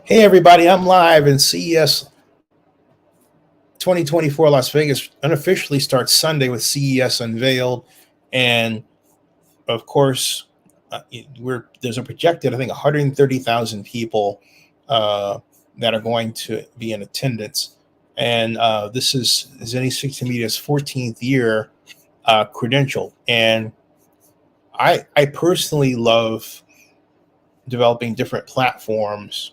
Hey everybody, I'm live in CES 2024 Las Vegas. Unofficially starts Sunday with CES unveiled, and of course, there's a projected, I think, 130,000 people that are going to be in attendance, and this is Zenny60 Media's 14th year credential, and I personally love developing different platforms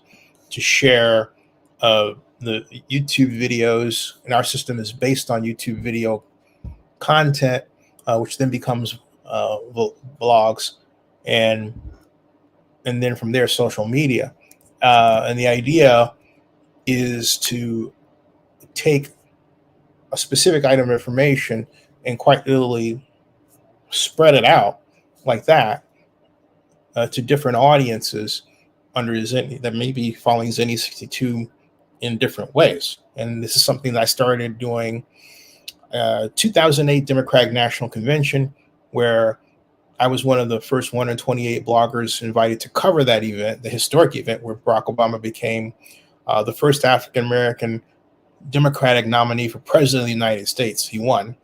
to share the YouTube videos, and our system is based on YouTube video content, which then becomes vlogs, and then from there social media. And the idea is to take a specific item of information and quite literally spread it out like that to different audiences under Zenny that may be following Zenny 62 in different ways. And this is something that I started doing 2008 Democratic National Convention, where I was one of the first 128 bloggers invited to cover that event, the historic event where Barack Obama became the first African American Democratic nominee for president of the United States. He won.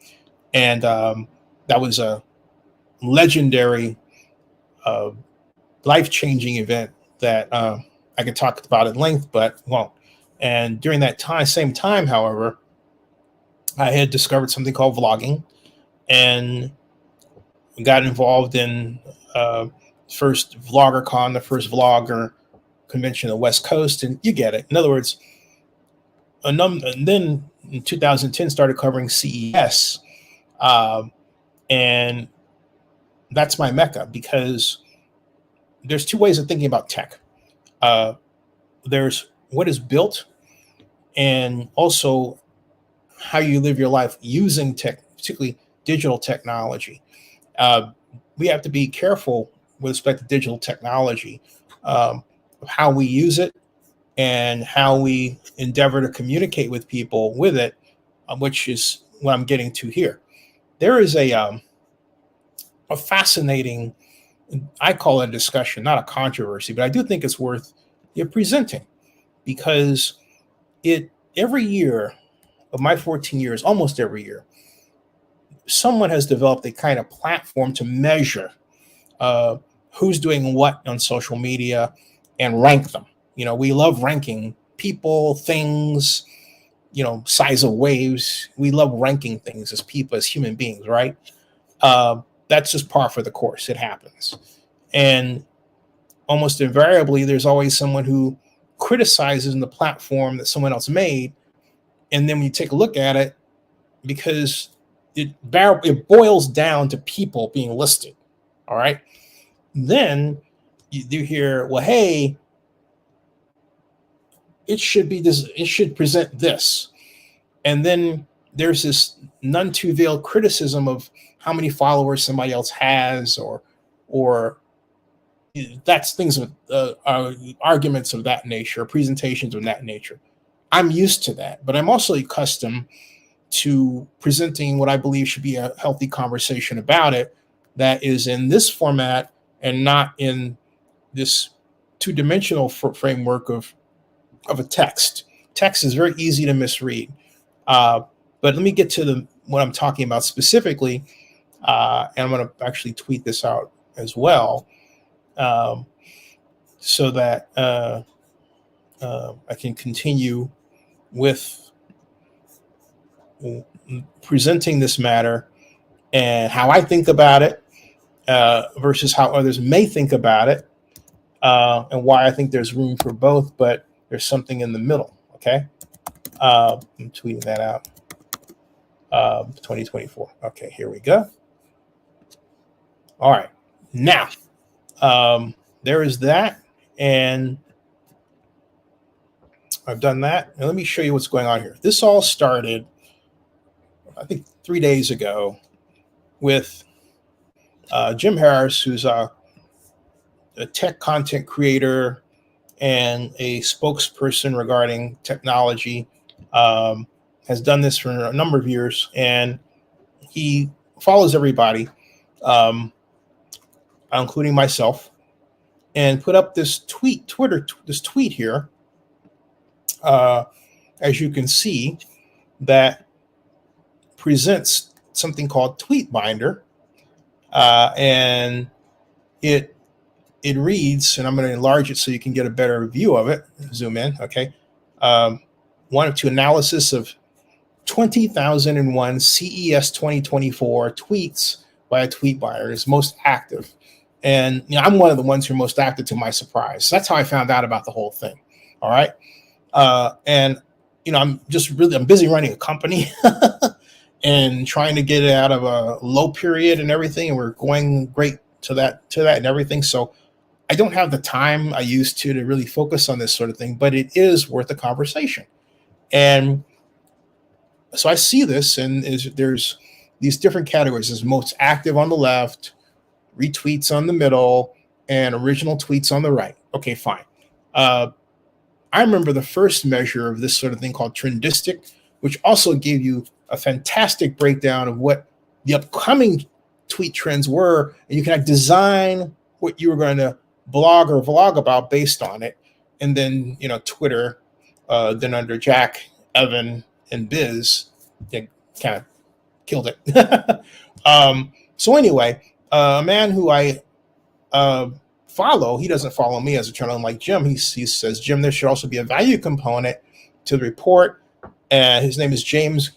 And that was a legendary, life-changing event that I could talk about at length, but won't. And during that same time, however, I had discovered something called vlogging and got involved in first VloggerCon, the first vlogger convention on the West Coast, and you get it. In other words, and then in 2010 started covering CES, and that's my mecca because there's two ways of thinking about tech. There's what is built, and also how you live your life using tech, particularly digital technology. We have to be careful with respect to digital technology, of how we use it and how we endeavor to communicate with people with it, which is what I'm getting to here. There is a fascinating, I call it a discussion, not a controversy, but I do think it's worth presenting, because every year of my 14 years, almost every year, someone has developed a kind of platform to measure who's doing what on social media and rank them. We love ranking people, things, size of waves. We love ranking things as people, as human beings, right? That's just par for the course. It happens. And almost invariably, there's always someone who criticizes the platform that someone else made. And then when you take a look at it, because it boils down to people being listed, all right? Then you hear, well, hey, it should be this, it should present this. And then there's this none too veiled criticism of how many followers somebody else has, or that's things with arguments of that nature, presentations of that nature. I'm used to that, but I'm also accustomed to presenting what I believe should be a healthy conversation about it that is in this format and not in this two-dimensional framework of a text. Text is very easy to misread. But let me get to what I'm talking about specifically, and I'm going to actually tweet this out as well, so that I can continue with presenting this matter and how I think about it versus how others may think about it, and why I think there's room for both, but there's something in the middle. Okay, I'm tweeting that out. 2024. Okay, here we go. All right, now there is that, and I've done that. And let me show you what's going on here. This all started, I think, 3 days ago with Jim Harris, who's a tech content creator and a spokesperson regarding technology, has done this for a number of years, and he follows everybody, including myself, and put up this tweet here uh, as you can see, that presents something called Tweet Binder, and it it reads, and I'm going to enlarge it so you can get a better view of it. Zoom in, okay. Um, Wanted to analysis of 20,001 CES 2024 tweets by a tweet buyer is most active. And I'm one of the ones who are most active, to my surprise. So that's how I found out about the whole thing. All right. And I'm busy running a company and trying to get it out of a low period and everything. And we're going great to that and everything. So I don't have the time I used to really focus on this sort of thing, but it is worth a conversation. And so I see this, and there's these different categories. There's most active on the left, retweets on the middle, and original tweets on the right. Okay, fine. I remember the first measure of this sort of thing called Trendistic, which also gave you a fantastic breakdown of what the upcoming tweet trends were, and you can design what you were going to blog or vlog about based on it. And then, Twitter, then under Jack, Evan, and Biz, they kind of killed it. So anyway, a man who I follow, he doesn't follow me as a channel like Jim. He says, Jim, there should also be a value component to the report. And his name is James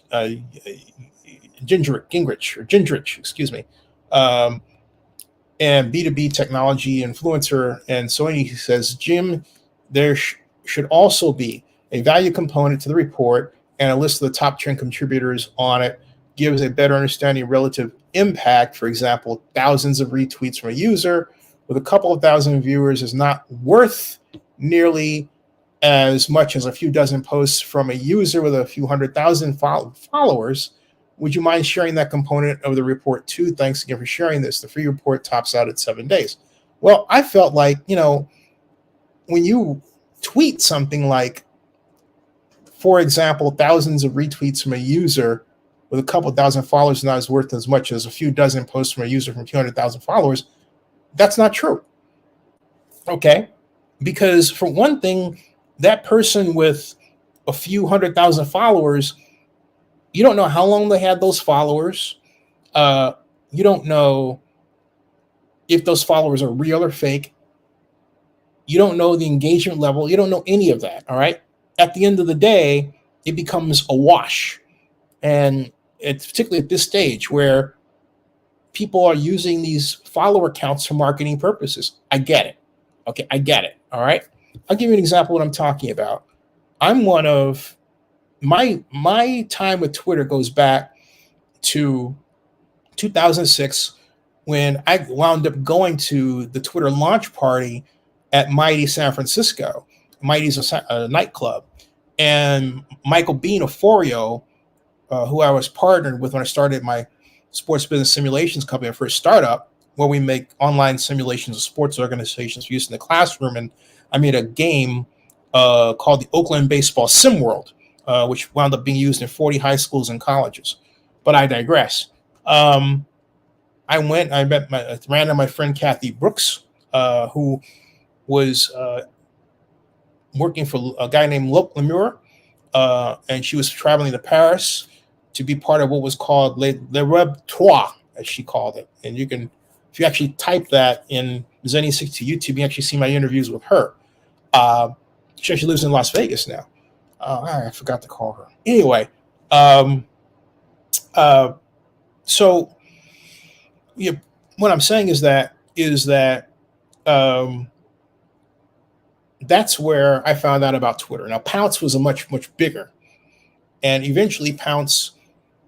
Gingrich, excuse me. And B2B technology influencer. And so he says, Jim, there should also be a value component to the report, and a list of the top trend contributors on it gives a better understanding of relative impact. For example, thousands of retweets from a user with a couple of thousand viewers is not worth nearly as much as a few dozen posts from a user with a few 100,000 followers. Would you mind sharing that component of the report too? Thanks again for sharing this. The free report tops out at 7 days. Well, I felt like, when you tweet something like, for example, thousands of retweets from a user with a couple thousand followers not as worth as much as a few dozen posts from a user from 200,000 followers, that's not true. Okay? Because for one thing, that person with a few 100,000 followers, you don't know how long they had those followers. You don't know if those followers are real or fake. You don't know the engagement level. You don't know any of that. All right. At the end of the day, it becomes a wash. And it's particularly at this stage where people are using these follower counts for marketing purposes. I get it. Okay. I get it. All right. I'll give you an example of what I'm talking about. I'm one of my time with Twitter goes back to 2006 when I wound up going to the Twitter launch party at Mighty San Francisco. Mighty's a nightclub. And Michael Bean of Forio, who I was partnered with when I started my sports business simulations company, my first startup, where we make online simulations of sports organizations for use in the classroom. And I made a game called the Oakland Baseball Sim World, which wound up being used in 40 high schools and colleges. But I digress. I ran into my friend Kathy Brooks, who was working for a guy named Luc Lemur, and she was traveling to Paris to be part of what was called Le Web Trois, as she called it. And you can, if you actually type that in Zenny60 YouTube, you can actually see my interviews with her. She actually lives in Las Vegas now. I forgot to call her. Anyway, so yeah, what I'm saying is that that's where I found out about Twitter. Now, Pounce was a much bigger, and eventually Pounce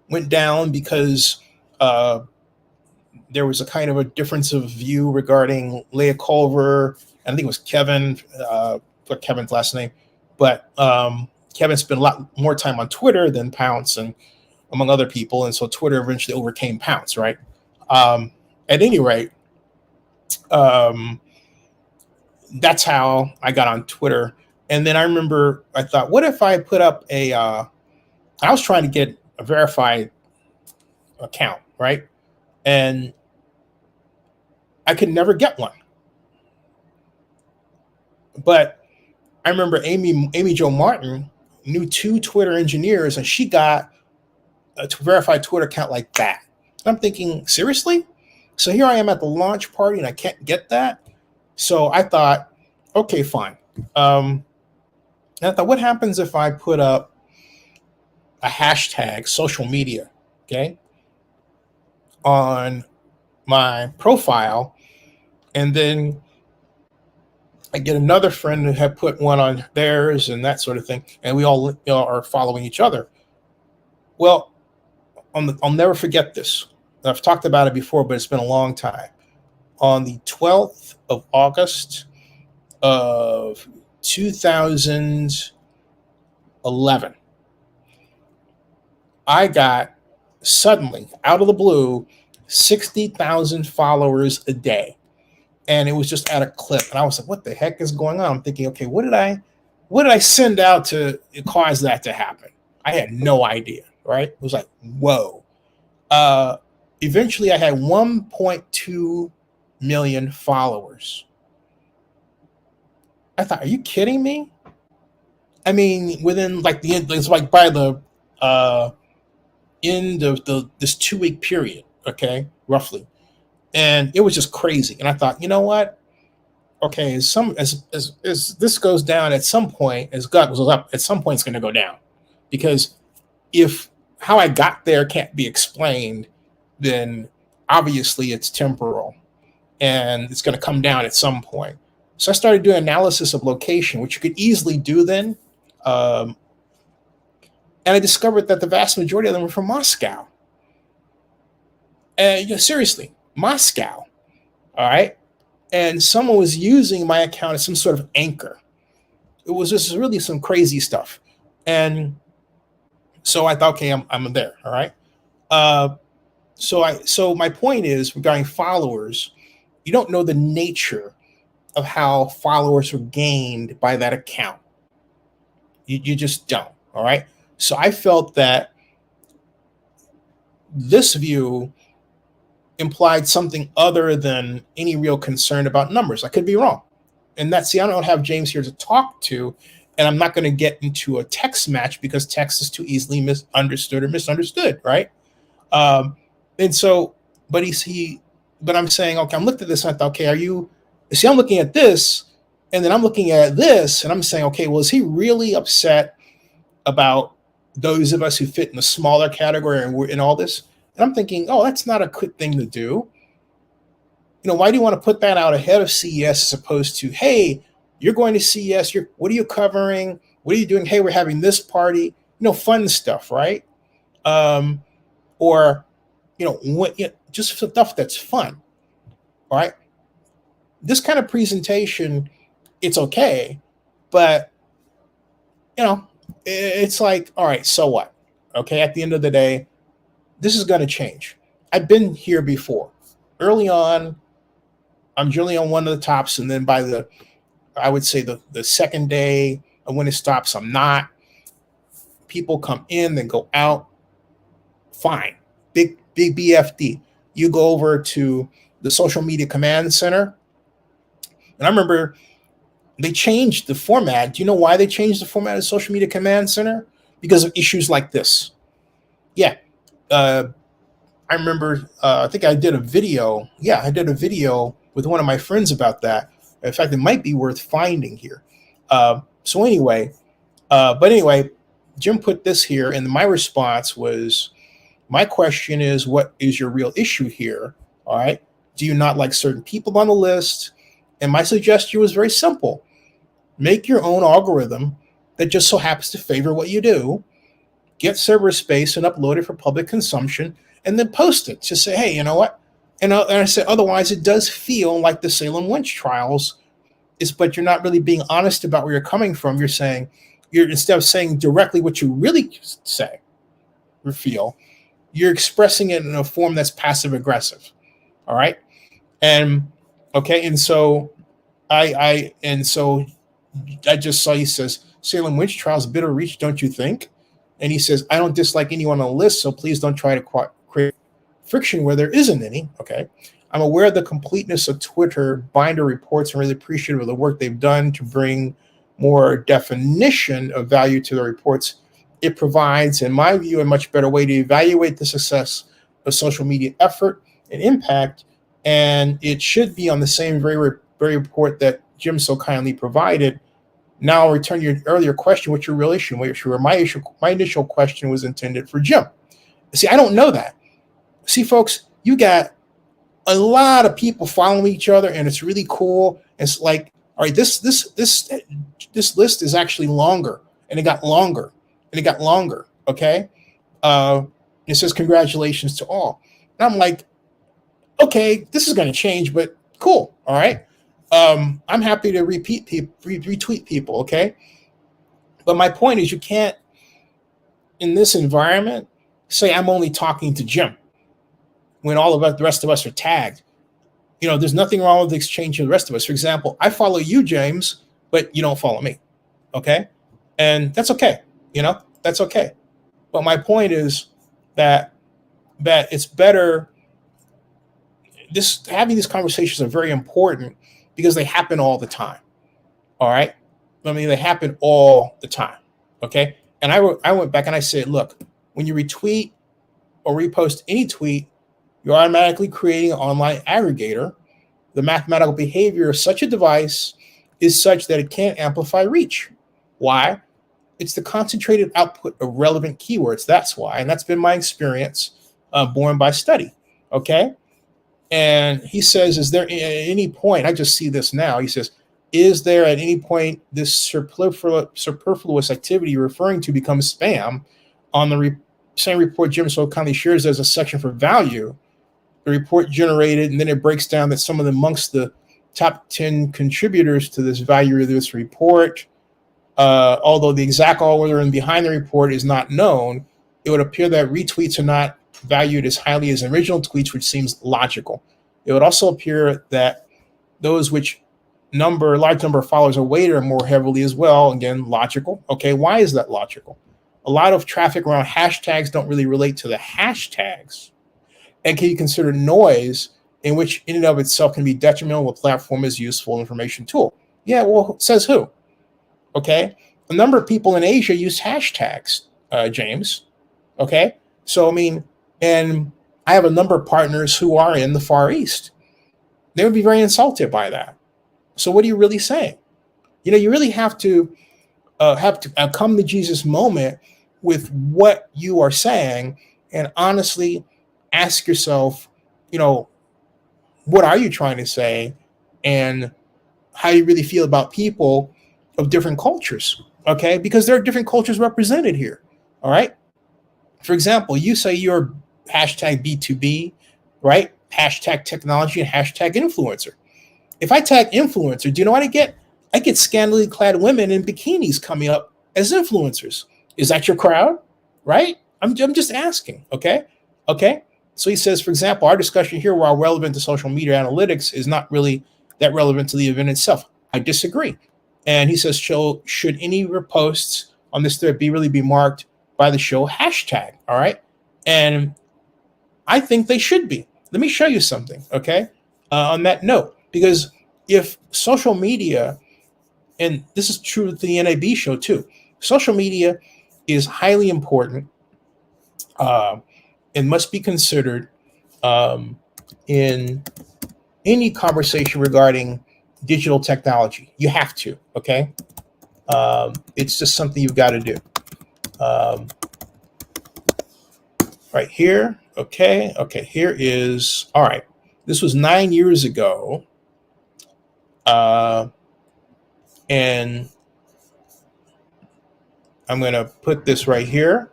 went down because there was a kind of a difference of view regarding Leah Culver. And I think it was Kevin, what Kevin's last name, but Kevin spent a lot more time on Twitter than Pounce, and among other people, and so Twitter eventually overcame Pounce, right? At any rate, that's how I got on Twitter. And then I remember I thought, what if I put up I was trying to get a verified account, right? And I could never get one. But I remember Amy Jo Martin knew 2 Twitter engineers, and she got a verified Twitter account like that. And I'm thinking, seriously? So here I am at the launch party, and I can't get that. So I thought, okay, fine. And I thought, what happens if I put up a hashtag social media, okay, on my profile, and then I get another friend who had put one on theirs and that sort of thing, and we all are following each other. Well, I'll never forget this. I've talked about it before, but it's been a long time. On the 12th of August of 2011, I got suddenly, out of the blue, 60,000 followers a day. And it was just at a clip. And I was like, what the heck is going on? I'm thinking, okay, what did I send out to cause that to happen? I had no idea, right? It was like, whoa. Eventually I had 1.2 million followers. I thought, are you kidding me? I mean, within like it's like by the end of this 2-week period, okay, roughly. And it was just crazy. And I thought, you know what? Okay, as this goes down at some point, as God goes up, at some point it's going to go down. Because if how I got there can't be explained, then obviously it's temporal and it's going to come down at some point. So I started doing analysis of location, which you could easily do then. And I discovered that the vast majority of them were from Moscow. And seriously, Moscow. All right. And someone was using my account as some sort of anchor. It was just really some crazy stuff. And so I thought, okay, I'm there. All right. So my point is regarding followers, you don't know the nature of how followers were gained by that account. You just don't. All right. So I felt that this view implied something other than any real concern about numbers. I could be wrong. And I don't have James here to talk to, and I'm not going to get into a text match because text is too easily misunderstood or misunderstood, right? And so, but I'm saying, okay, I'm looking at this and I thought, okay, I'm looking at this, and then I'm looking at this, and I'm saying, okay, well, is he really upset about those of us who fit in the smaller category and we're in all this? And I'm thinking, oh, that's not a good thing to do. Why do you want to put that out ahead of CES as opposed to, hey, you're going to CES, what are you covering? What are you doing? Hey, we're having this party, fun stuff, right? Or, just stuff that's fun, all right? This kind of presentation, it's okay, but, it's like, all right, so what? Okay, at the end of the day, this is going to change. I've been here before. Early on, I'm generally on one of the tops, and then by the second day of when it stops, I'm not. People come in, then go out. Fine. Big BFD. You go over to the social media command center. And I remember they changed the format. Do you know why they changed the format of social media command center? Because of issues like this. Yeah. I remember, I think I did a video. Yeah, I did a video with one of my friends about that. In fact, it might be worth finding here. So anyway, Jim put this here, and my response was, my question is, what is your real issue here? All right. Do you not like certain people on the list? And my suggestion was very simple. Make your own algorithm that just so happens to favor what you do. Get server space and upload it for public consumption, and then post it. Just say, hey, you know what? And I said, otherwise, it does feel like the Salem witch trials. But you're not really being honest about where you're coming from. You're saying, instead of saying directly what you really say or feel, you're expressing it in a form that's passive aggressive. All right. And okay. And so I just saw, he says, Salem witch trials, a bit of reach, don't you think? And he says, I don't dislike anyone on the list, so please don't try to create friction where there isn't any. Okay. I'm aware of the completeness of Twitter binder reports and really appreciative of the work they've done to bring more definition of value to the reports, it provides, in my view, a much better way to evaluate the success of social media effort and impact. And it should be on the same very report that Jim so kindly provided. Now I'll return your earlier question. What's your real issue? My initial question was intended for Jim. See, I don't know that. See, folks, you got a lot of people following each other, and it's really cool. It's like, all right, this list is actually longer, and it got longer, and it got longer. Okay, it says congratulations to all. And I'm like, okay, this is going to change, but cool. All right, I'm happy to retweet people. Okay, but my point is, you can't, in this environment, say I'm only talking to Jim when all of us, the rest of us are tagged. You know, there's nothing wrong with the exchange of the rest of us. For example, I follow you, James, but you don't follow me. Okay. And that's okay. You know, that's okay. But my point is that it's better. Having these conversations are very important because they happen all the time. All right. I mean, they happen all the time. Okay. And I went back and I said, look, when you retweet or repost any tweet, you're automatically creating an online aggregator. The mathematical behavior of such a device is such that it can't amplify reach. Why? It's the concentrated output of relevant keywords. That's why. And that's been my experience borne by study. Okay. And he says, is there at any point, I just see this now, he says, is there at any point this superfluous activity you're referring to becomes spam? On the same report Jim so kindly shares, there's a section for value. The report generated, and then it breaks down that some of amongst the top 10 contributors to this value of this report, although the exact order and behind the report is not known, it would appear that retweets are not valued as highly as original tweets, which seems logical. It would also appear that those which large number of followers are weighted more heavily as well. Again, logical. Okay, why is that logical? A lot of traffic around hashtags don't really relate to the hashtags. And can you consider noise, in which in and of itself can be detrimental to the platform as useful information tool? Yeah, well, says who? Okay, a number of people in Asia use hashtags, James. Okay, so I mean, and I have a number of partners who are in the Far East. They would be very insulted by that. So what are you really saying? You know, you really have to come to Jesus moment with what you are saying, and honestly ask yourself, you know, what are you trying to say, and how you really feel about people of different cultures. Okay, because there are different cultures represented here. All right. For example, you say you're hashtag B2B, right? Hashtag technology and hashtag influencer. If I tag influencer, do you know what I get? I get scantily clad women in bikinis coming up as influencers. Is that your crowd? Right? I'm just asking. Okay. Okay. So he says, for example, our discussion here, while relevant to social media analytics, is not really that relevant to the event itself. I disagree. And he says, should any reposts on this thread really be marked by the show hashtag? All right. And I think they should be. Let me show you something. Okay. On that note, because if social media, and this is true with the NAB show too, social media is highly important and must be considered in any conversation regarding digital technology. You have to, okay? It's just something you've got to do. Right here, okay, here is, all right. This was 9 years ago. And I'm going to put this right here.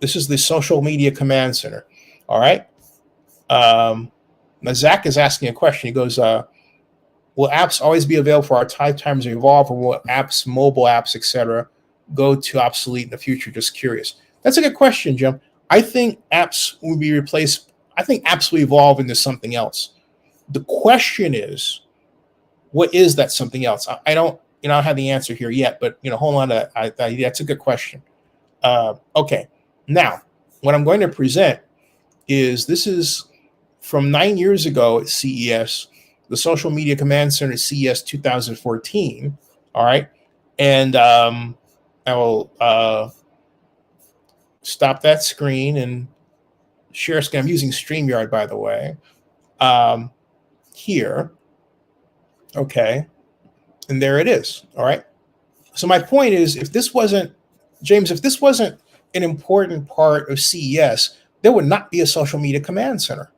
This is the Social Media Command Center. All right. Now, Zach is asking a question. He goes, will apps always be available for our times evolve, or will apps, mobile apps, etc., go to obsolete in the future? Just curious. That's a good question, Jim. I think apps will be replaced. I think apps will evolve into something else. The question is, what is that something else? I don't have the answer here yet, but hold on to that. That's a good question. Okay. Now, what I'm going to present is, this is from 9 years ago at CES, the Social Media Command Center, CES 2014. All right. And I will stop that screen and share screen. I'm using StreamYard, by the way, here. Okay. And there it is. All right. So my point is, if this wasn't, James, if this wasn't an important part of CES, there would not be a social media command center.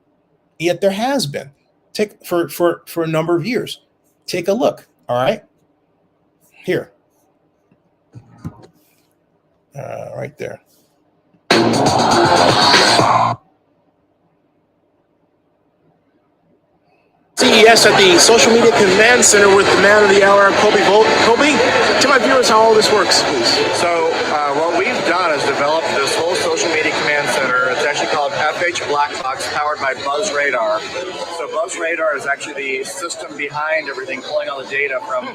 Yet there has been. Take for a number of years. Take a look. All right. Here. Right there. CES at the Social Media Command Center with the man of the hour, Kobe Volt. Kobe, tell my viewers how all this works, please. So what we've done is developed this whole Social Media Command Center. It's actually called FH Black Box, powered by Buzz Radar. So Buzz Radar is actually the system behind everything, pulling all the data from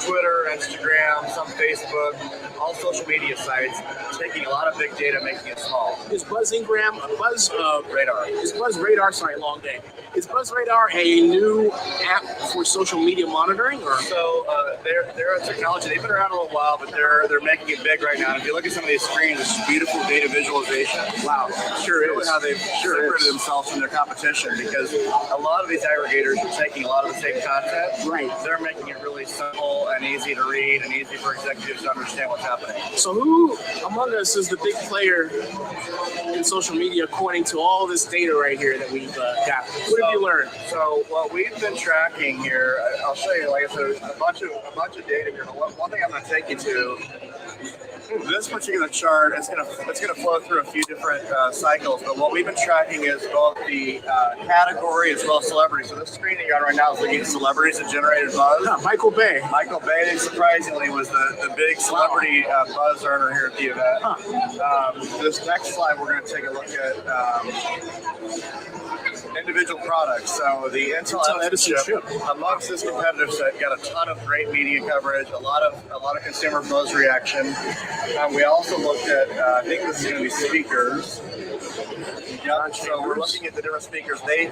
Twitter, Instagram, some Facebook, all social media sites, taking a lot of big data, making it small. Is Buzz Radar? Is Buzz Radar? Sorry, long day. Is Buzz Radar a new app for social media monitoring, or? So they're a technology. They've been around a little while, but they're making it big right now. And if you look at some of these screens, it's beautiful data visualization. Wow, sure is. How they've separated themselves from their competition, because a lot of these aggregators are taking a lot of the same content. Right. They're making it really simple and easy to read and easy for executives to understand what's happening. So who among us is the big player in social media according to all this data right here that we've got? What have you learned? So what we've been tracking here, I'll show you, like I said, a bunch of data here. One thing I'm going to take you to, this particular chart, it's going to flow through a few different cycles, but what we've been tracking is both the category as well as celebrities. So this screen that you're on right now is looking at celebrities that generated buzz. Michael Bay. Michael Bay, surprisingly, was the big celebrity buzz earner here at the event. This next slide, we're going to take a look at individual products. So the Intel Edison chip, amongst this competitive set, got a ton of great media coverage, a lot of consumer buzz reaction. We also looked at, I think this is going to be speakers. Yeah, so we're looking at the different speakers. They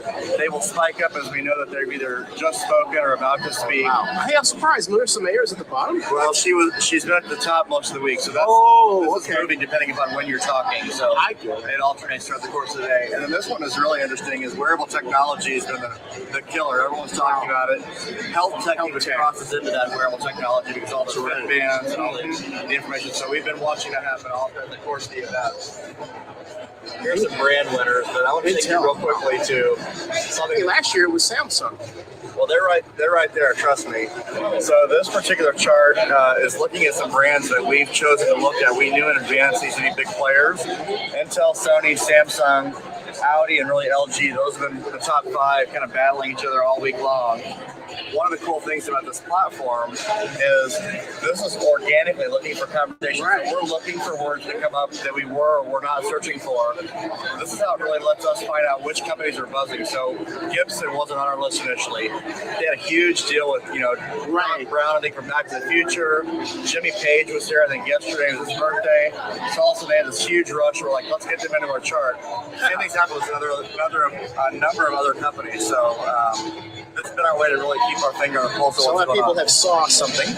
will spike up as we know that they've either just spoken or about to speak. Wow. Hey, I'm surprised. Marissa Mayer's at the bottom. Well, she's been at the top most of the week, so that's okay. moving depending upon when you're talking. So it alternates throughout the course of the day. And then this one is really interesting. Is wearable technology has been the killer. Everyone's talking about it. Health tech even crosses into that wearable technology because all the Fitbands and all the information. So we've been watching that happen all throughout the course of the event. Here's some brand winners, but I want to take you real quickly to something. Hey, last year it was Samsung. Well, they're right there. Trust me. So this particular chart is looking at some brands that we've chosen to look at. We knew in advance these would be big players: Intel, Sony, Samsung, Audi, and really LG. Those have been the top 5, kind of battling each other all week long. One of the cool things about this platform is this is organically looking for conversations. Right. So we're looking for words that come up that we were or were not searching for. This is how it really lets us find out which companies are buzzing. So Gibson wasn't on our list initially. They had a huge deal with, Brown, I think, from Back to the Future. Jimmy Page was there, I think, yesterday. It was his birthday. So also they had this huge rush. We're like, let's get them into our chart. Same thing happened with a number of other companies. So this has been our way to really keep our finger on the pulse of what's going on. So people have saw something.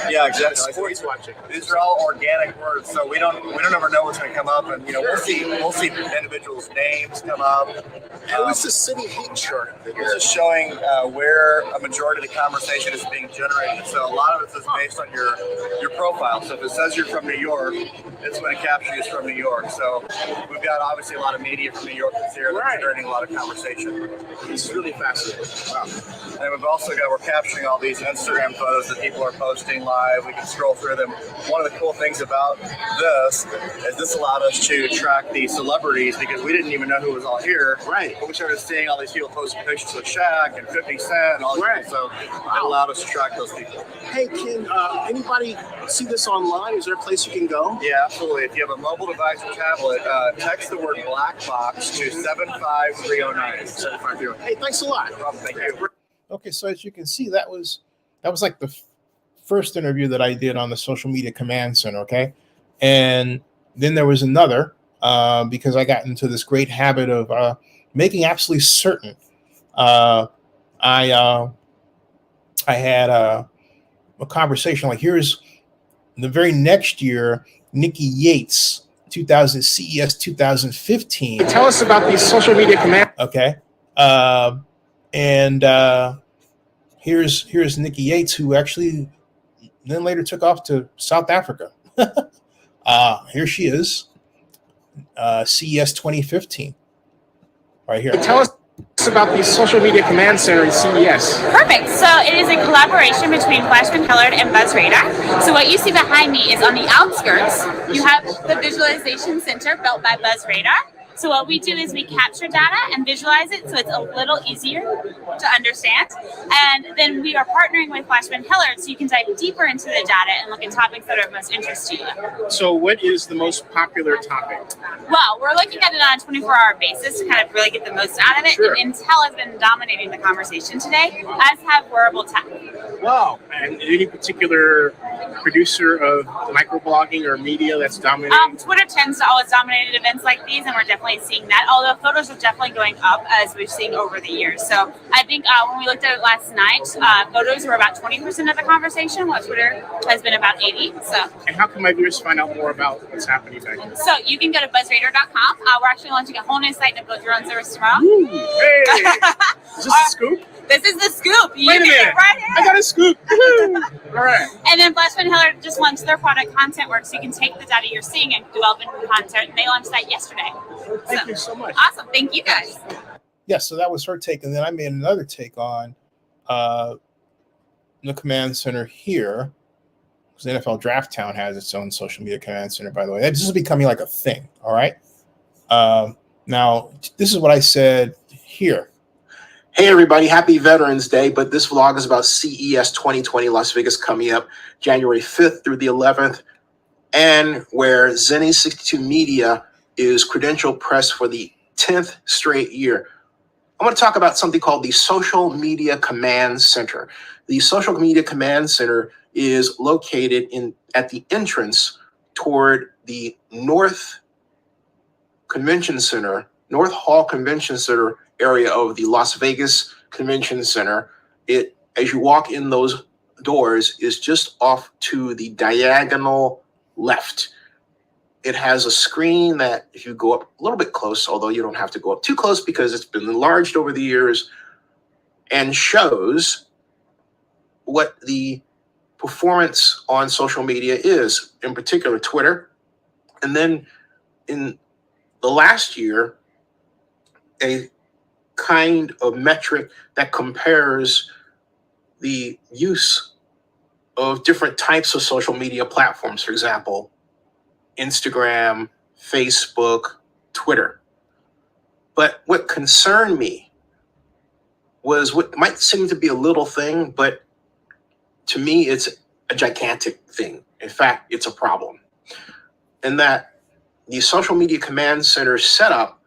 Yeah, exactly. Sports watching. These are all organic words, so we don't ever know what's going to come up, and we'll see individuals' names come up. And what's the city heat chart? This is showing where a majority of the conversation is being generated. So a lot of it is based on your profile. So if it says you're from New York, it's going to capture you as from New York. So we've got obviously a lot of media from New York that's here that's generating a lot of conversation. This is really fascinating. Wow. And we've also we're capturing all these Instagram photos that people are posting live. We can scroll through them. One of the cool things about this is this allowed us to track the celebrities because we didn't even know who was all here. Right. But we started seeing all these people posting pictures with Shaq and 50 Cent and all these people. So it allowed us to track those people. Hey, can anybody see this online? Is there a place you can go? Yeah, absolutely. If you have a mobile device or tablet, text the word Black Box to 75309. 75309. Hey, thanks a lot. No problem. Thank you. Okay, so as you can see, that was like the first interview that I did on the Social Media Command Center, okay? And then there was another because I got into this great habit of making absolutely certain I had a conversation like, here's The very next year, Nikki Yates, 2000 CES 2015. Tell us about these social media commands. Okay. And here's Nikki Yates, who actually then later took off to South Africa. Here she is, CES 2015, right here. Tell us about the social media command center at CES. Perfect. So it is a collaboration between Flashman Hillard and Buzz Radar. So what you see behind me is on the outskirts, you have the visualization center built by Buzz Radar. So what we do is we capture data and visualize it so it's a little easier to understand. And then we are partnering with Flashman Hillard so you can dive deeper into the data and look at topics that are of most interest to you. So what is the most popular topic? Well, we're looking at it on a 24-hour basis to kind of really get the most out of it. Sure. And Intel has been dominating the conversation today, as have wearable tech. Wow. And any particular producer of microblogging or media that's dominating? Twitter tends to always dominate events like these, and we're definitely seeing that. Although photos are definitely going up as we've seen over the years. So I think when we looked at it last night, photos were about 20% of the conversation, while Twitter has been about 80%. So. And how can my viewers find out more about what's happening back here? So you can go to buzzradar.com. We're actually launching a whole new site to build your own service tomorrow. Ooh, hey! Is this a scoop? This is the scoop. You Wait a can minute. get right here. I got a scoop. All right. And then Flashman Hillard just launched their product Content Works, so you can take the data you're seeing and develop new content. And they launched that yesterday. Thank you so much. Awesome. Thank you guys. Yes, so that was her take. And then I made another take on the command center here. Because NFL Draft Town has its own social media command center, by the way. This is becoming like a thing, all right? Now, this is what I said here. Hey everybody, happy Veterans Day, but this vlog is about CES 2020 Las Vegas coming up January 5th through the 11th, and where Zenny62 Media is credential press for the 10th straight year. I want to talk about something called the Social Media Command Center. The Social Media Command Center is located at the entrance toward the North Hall Convention Center area of the Las Vegas Convention Center. It, as you walk in those doors, is just off to the diagonal left. It has a screen that if you go up a little bit close, although you don't have to go up too close because it's been enlarged over the years, and shows what the performance on social media is, in particular Twitter. And then in the last year, a kind of metric that compares the use of different types of social media platforms, for example, Instagram, Facebook, Twitter. But what concerned me was what might seem to be a little thing, but to me, it's a gigantic thing. In fact, it's a problem. And that the Social Media Command Center setup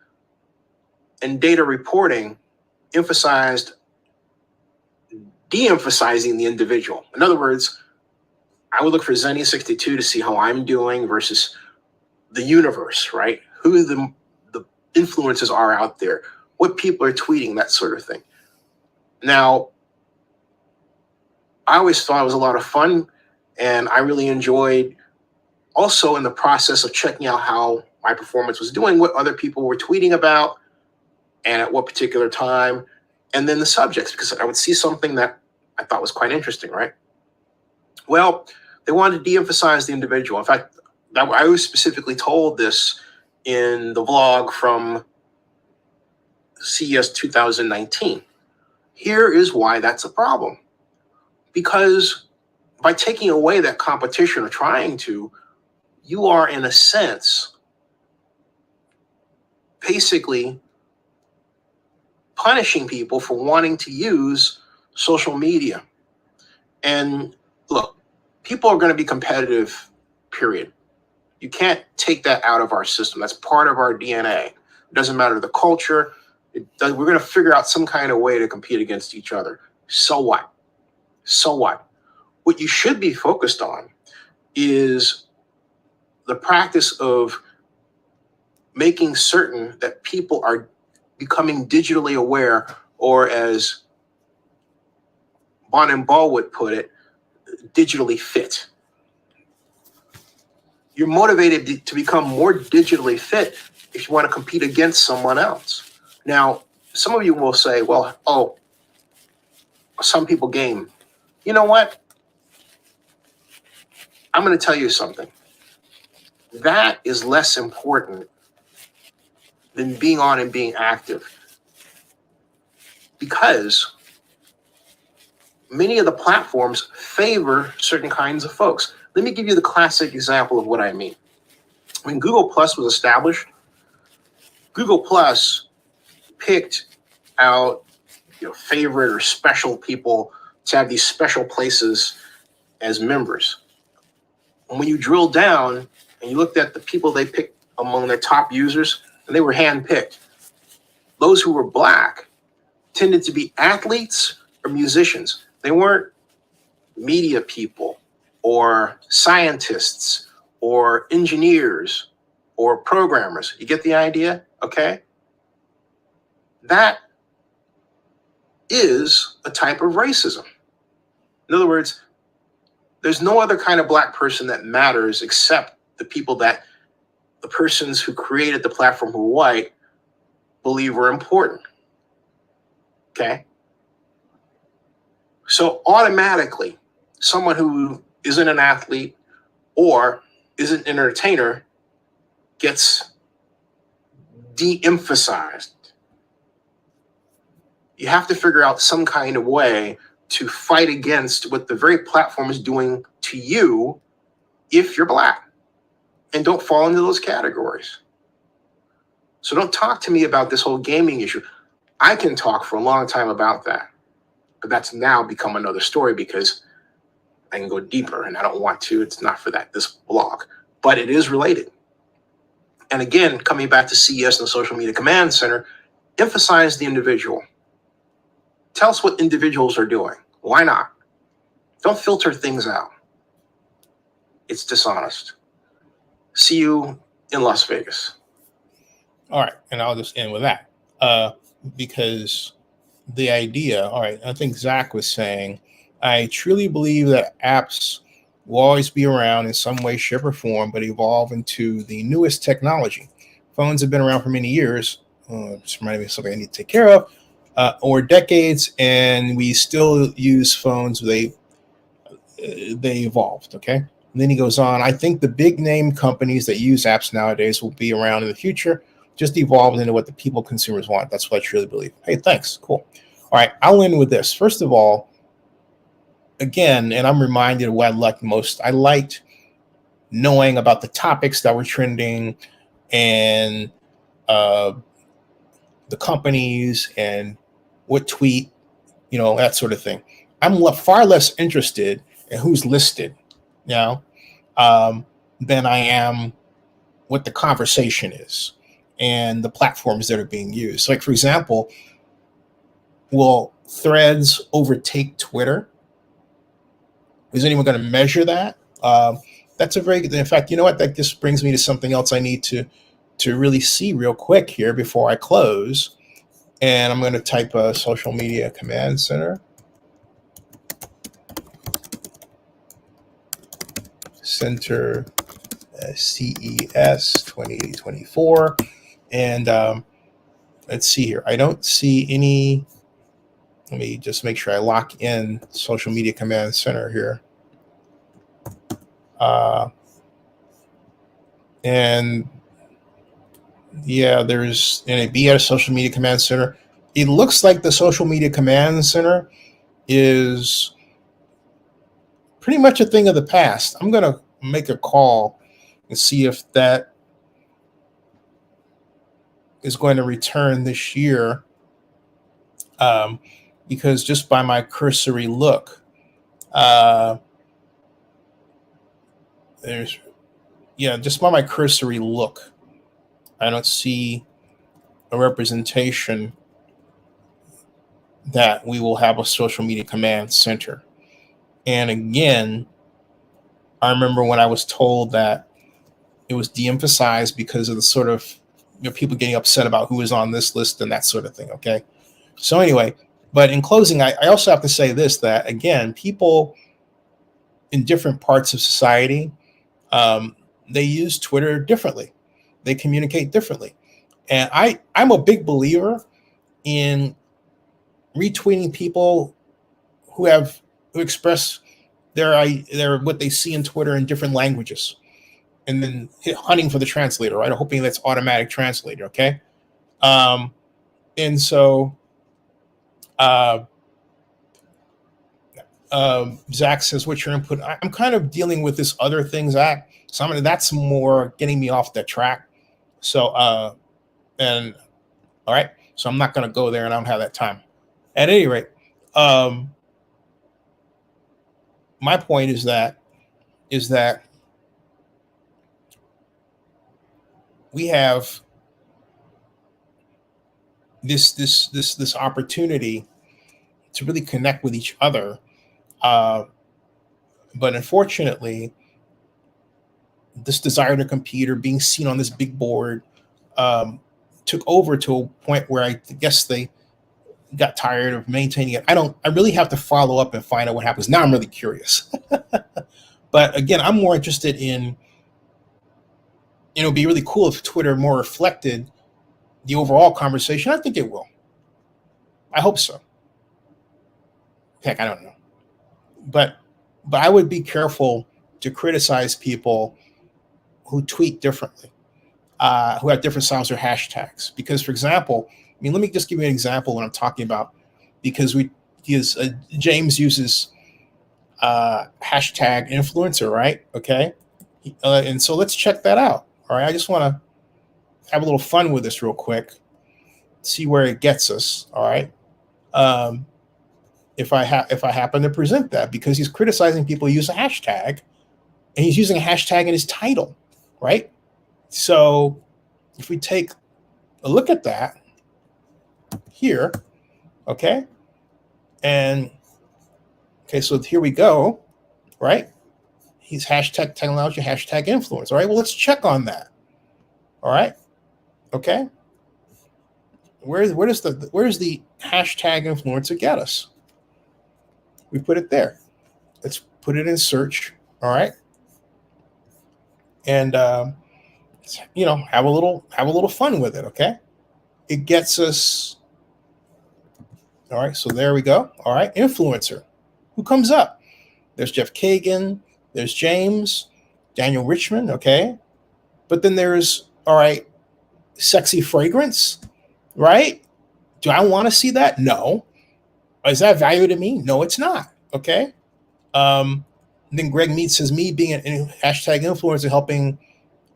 and data reporting de-emphasizing the individual. In other words, I would look for Zenny62 to see how I'm doing versus the universe, right? Who the influences are out there, what people are tweeting, that sort of thing. Now, I always thought it was a lot of fun, and I really enjoyed also in the process of checking out how my performance was doing, what other people were tweeting about, and at what particular time, and then the subjects, because I would see something that I thought was quite interesting, right? Well, they wanted to de-emphasize the individual. In fact, I was specifically told this in the vlog from CES 2019. Here is why that's a problem. Because by taking away that competition or trying to, you are in a sense basically punishing people for wanting to use social media. And look, people are going to be competitive, period. You can't take that out of our system. That's part of our DNA. It doesn't matter the culture. We're going to figure out some kind of way to compete against each other. So what? So what? What you should be focused on is the practice of making certain that people are becoming digitally aware, or as Bon and Ball would put it, digitally fit. You're motivated to become more digitally fit if you want to compete against someone else. Now, some of you will say, well, oh, some people game. You know what? I'm going to tell you something. That is less important than being on and being active, because many of the platforms favor certain kinds of folks. Let me give you the classic example of what I mean. When Google Plus was established, Google Plus picked out favorite or special people to have these special places as members. And when you drill down and you looked at the people they picked among their top users, and they were handpicked, those who were Black tended to be athletes or musicians. They weren't media people or scientists or engineers or programmers. You get the idea? Okay. That is a type of racism. In other words, there's no other kind of Black person that matters except the people that the persons who created the platform who are white believe are important. Okay? So automatically, someone who isn't an athlete or isn't an entertainer gets de-emphasized. You have to figure out some kind of way to fight against what the very platform is doing to you if you're Black, and don't fall into those categories. So don't talk to me about this whole gaming issue. I can talk for a long time about that, but that's now become another story because I can go deeper and I don't want to. It's not for this blog, but it is related. And again, coming back to CES and the Social Media Command Center, emphasize the individual. Tell us what individuals are doing. Why not? Don't filter things out. It's dishonest. See you in Las Vegas. All right, and I'll just end with that because the idea, all right, I think Zach was saying, I truly believe that apps will always be around in some way, shape, or form, but evolve into the newest technology. Phones have been around for many years. Just reminded me of something I need to take care of, or decades, and we still use phones. They evolved, okay? And then he goes on, I think the big name companies that use apps nowadays will be around in the future, just evolved into what the people consumers want. That's what I truly believe. Hey, thanks. Cool. All right, I'll end with this. First of all, again, and I'm reminded of what I liked most. I liked knowing about the topics that were trending and the companies and what tweet, that sort of thing. I'm far less interested in who's listed now than I am what the conversation is and the platforms that are being used. Like, for example, will Threads overtake Twitter? Is anyone going to measure that? That's a very good. In fact, you know what? That just brings me to something else I need to really see real quick here before I close. And I'm going to type a Social Media Command Center. Center CES 2024. And let's see here. I don't see any. Let me just make sure I lock in Social Media Command Center here. And yeah, there's NAB at a Social Media Command Center. It looks like the Social Media Command Center is pretty much a thing of the past. I'm going to make a call and see if that is going to return this year. Because just by my cursory look, just by my cursory look, I don't see a representation that we will have a Social Media Command Center. And again, I remember when I was told that it was de-emphasized because of the sort of people getting upset about who is on this list and that sort of thing. Okay. So anyway, but in closing, I also have to say this, that again, people in different parts of society they use Twitter differently. They communicate differently. And I'm a big believer in retweeting people who express their what they see in Twitter in different languages, and then hunting for the translator, right? Or hoping that's automatic translator, okay? And so Zach says, what's your input? I'm kind of dealing with this other thing, Zach. So that's more getting me off that track. So, and all right. So I'm not going to go there, and I don't have that time. At any rate, my point is that we have this opportunity to really connect with each other. But unfortunately, this desire to compete or being seen on this big board took over to a point where I guess they got tired of maintaining it. I really have to follow up and find out what happens. Now I'm really curious. But again, I'm more interested in, it'd be really cool if Twitter more reflected the overall conversation. I think it will. I hope so. Heck, I don't know. But I would be careful to criticize people who tweet differently, who have different styles or hashtags. Because, for example, let me just give you an example when I'm talking about, because James uses hashtag influencer, right? Okay. And so let's check that out. All right. I just want to have a little fun with this real quick, see where it gets us. All right. If I happen to present that, because he's criticizing people who use a hashtag, and he's using a hashtag in his title, right? So if we take a look at that here, okay, and okay, so here we go, right? He's hashtag technology, hashtag influence. All right, well, let's check on that. All right, okay. Where's the hashtag influencer get us? We put it there. Let's put it in search. All right, and have a little fun with it. Okay, it gets us. All right, so there we go. All right, influencer. Who comes up? There's Jeff Kagan. There's James, Daniel Richmond. Okay, but then there's, all right, sexy fragrance. Right? Do I want to see that? No. Is that value to me? No, it's not. Okay. Then Greg Mead says, me being an hashtag influencer helping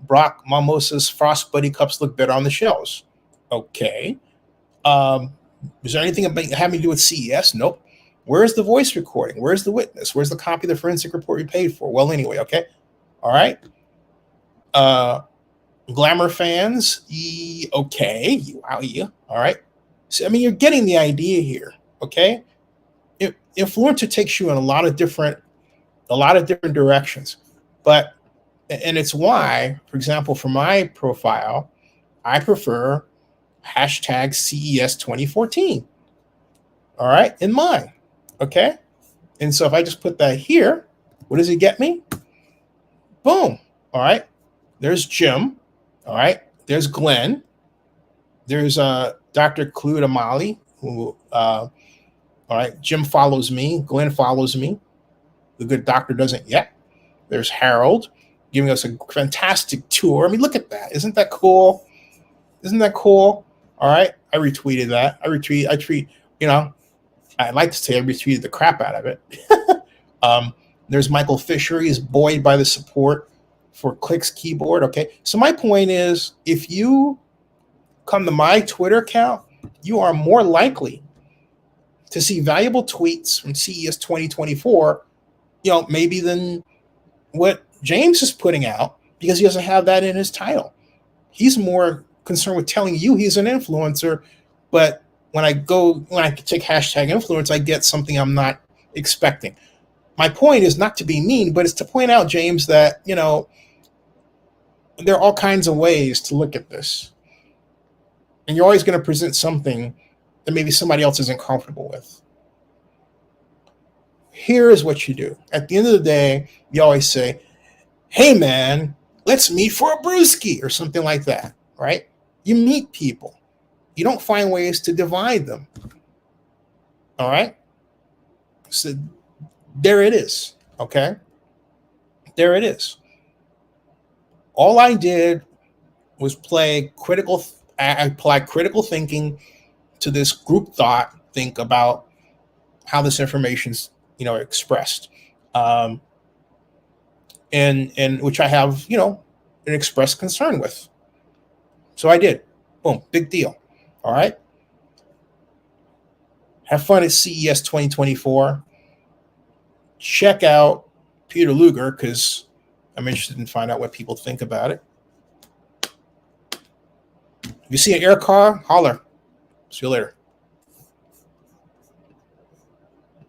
Brock Mimosa's Frost Buddy cups look better on the shelves. Okay. Is there anything having to do with CES? Nope. Where's the voice recording? Where's the witness? Where's the copy of the forensic report you paid for? Well, anyway, okay. All right. Glamour fans, okay. Wow, yeah. All right. So, you're getting the idea here, okay? Influencer takes you in a lot of different directions, and it's why, for example, for my profile, I prefer hashtag CES 2014. All right, in mine, okay. And so if I just put that here, what does it get me? Boom. All right. There's Jim. All right. There's Glenn. There's Dr. Clued Amali, who all right, Jim follows me, Glenn follows me. The good doctor doesn't yet. There's Harold giving us a fantastic tour. Look at that. Isn't that cool? Isn't that cool? All right. I retweeted that. I'd like to say I retweeted the crap out of it. There's Michael Fisher. He's buoyed by the support for Click's keyboard. Okay. So my point is, if you come to my Twitter account, you are more likely to see valuable tweets from CES 2024, maybe than what James is putting out, because he doesn't have that in his title. He's more concerned with telling you he's an influencer, but when I take hashtag influence, I get something I'm not expecting. My point is not to be mean, but it's to point out, James, that, there are all kinds of ways to look at this. And you're always going to present something that maybe somebody else isn't comfortable with. Here is what you do. At the end of the day, you always say, hey, man, let's meet for a brewski or something like that, right? You meet people. You don't find ways to divide them. All right? So there it is, okay? There it is. All I did was apply critical thinking to this group thought, think about how this information's, expressed. And which I have, an expressed concern with. So I did. Boom, big deal. All right. Have fun at CES 2024. Check out Peter Luger because I'm interested in find out what people think about it. If you see an air car, holler. See you later.